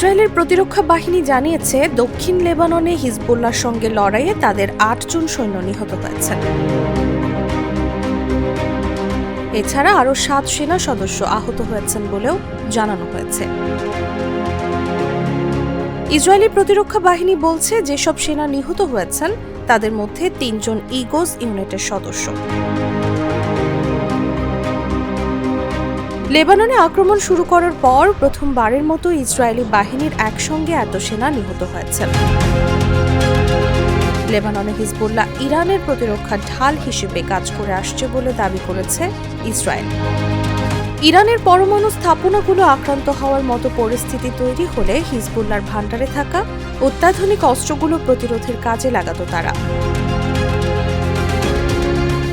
ইসরায়েলের প্রতিরক্ষা বাহিনী জানিয়েছে দক্ষিণ লেবাননে হিজবুল্লাহর সঙ্গে লড়াইয়ে তাদের ৮ জন সৈন্য নিহত হয়েছেন। এছাড়া আরও ৭ সেনা সদস্য আহত হয়েছেন বলেও জানানো হয়েছে। ইসরায়েলি প্রতিরক্ষা বাহিনী বলছে যেসব সেনা নিহত হয়েছেন তাদের মধ্যে ৩ জন ইগোজ ইউনিটের সদস্য। লেবাননে আক্রমণ শুরু করার পর প্রথমবারের মতো ইসরায়েলি বাহিনীর একসঙ্গে এত সেনা নিহত হয়েছে। লেবাননে হিজবুল্লাহ ইরানের প্রতিরক্ষা ঢাল হিসেবে কাজ করে আসছে বলে দাবি করেছে ইসরায়েল। ইরানের পরমাণু স্থাপনাগুলো আক্রান্ত হওয়ার মতো পরিস্থিতি তৈরি হলে হিজবুল্লাহর ভান্ডারে থাকা অত্যাধুনিক অস্ত্রগুলো প্রতিরোধের কাজে লাগাত তারা।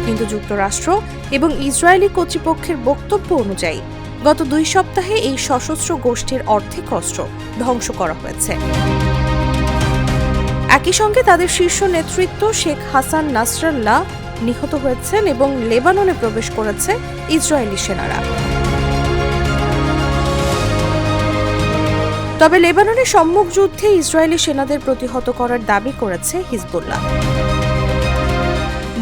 কিন্তু যুক্তরাষ্ট্র এবং ইসরায়েলি কর্তৃপক্ষের বক্তব্য অনুযায়ী গত ২ সপ্তাহে এই সশস্ত্র গোষ্ঠীর অর্ধেক অস্ত্র ধ্বংস করা হয়েছে। একই সঙ্গে তাদের শীর্ষ নেতৃত্ব শেখ হাসান নাসরাল্লাহ নিহত হয়েছেন এবং লেবাননে প্রবেশ করেছে ইসরায়েলি সেনারা। তবে লেবাননের সম্মুখ যুদ্ধে ইসরায়েলি সেনাদের প্রতিহত করার দাবি করেছে হিজবুল্লাহ।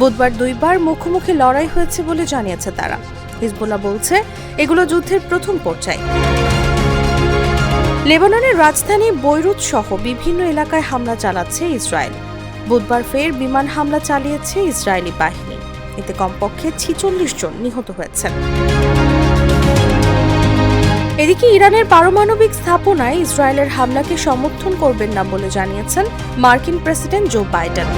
বুধবার ২ বার মুখোমুখি লড়াই হয়েছে বলে জানিয়েছে তারা। হিজবুল্লাহ বলছে এগুলো যুদ্ধের প্রথম পর্যায়। লেবাননের রাজধানী বৈরুত সহ বিভিন্ন এলাকায় হামলা চালাচ্ছে ইসরায়েল। বুধবার ফের বিমান হামলা চালিয়েছে ইসরায়েলি বাহিনী। এতে কমপক্ষে ৪৬ জন নিহত হয়েছেন। এদিকে ইরানের পারমাণবিক স্থাপনায় ইসরায়েলের হামলাকে সমর্থন করবেন না বলে জানিয়েছেন মার্কিন প্রেসিডেন্ট জো বাইডেন।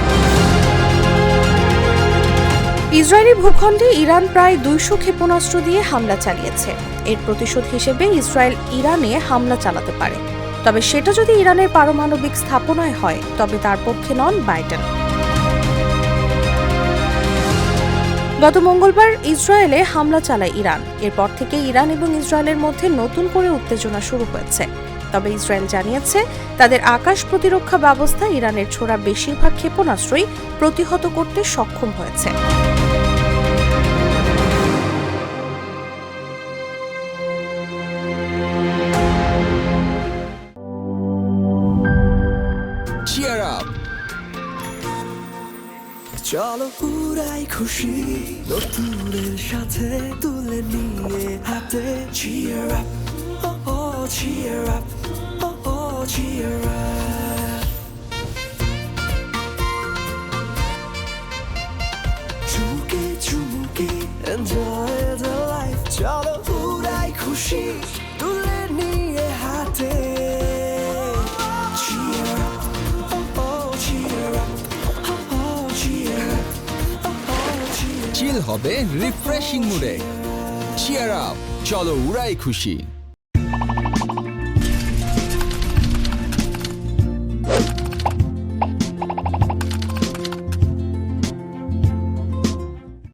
ইসরায়েলি ভূখণ্ডে ইরান প্রায় ২০০ ক্ষেপণাস্ত্র দিয়ে হামলা চালিয়েছে। এর প্রতিশোধ হিসেবে ইসরায়েল ইরানে হামলা চালাতে পারে, তবে সেটা যদি ইরানের পারমাণবিক স্থাপনায় হয় তবে তার পক্ষে নন বাইডেন। গত মঙ্গলবার ইসরায়েলে হামলা চালায় ইরান। এরপর থেকে ইরান এবং ইসরায়েলের মধ্যে নতুন করে উত্তেজনা শুরু হয়েছে। তবে ইসরায়েল জানিয়েছে তাদের আকাশ প্রতিরক্ষা ব্যবস্থা ইরানের ছোড়া বেশিরভাগ ক্ষেপণাস্ত্রই প্রতিহত করতে সক্ষম হয়েছে। Cheer up! চলো পুরাই খুশি নতুনের সাথে তুলে নিয়ে হাতে Cheer up! Oh oh cheer up! Oh oh cheer up! চুমুকে চুমুকে enjoy the life চলো পুরাই খুশি তুলে নিয়ে হাতে চিল হবে রিফ্রেশিং মুডে। চিয়ার আপ, চলো উড়াই খুশি।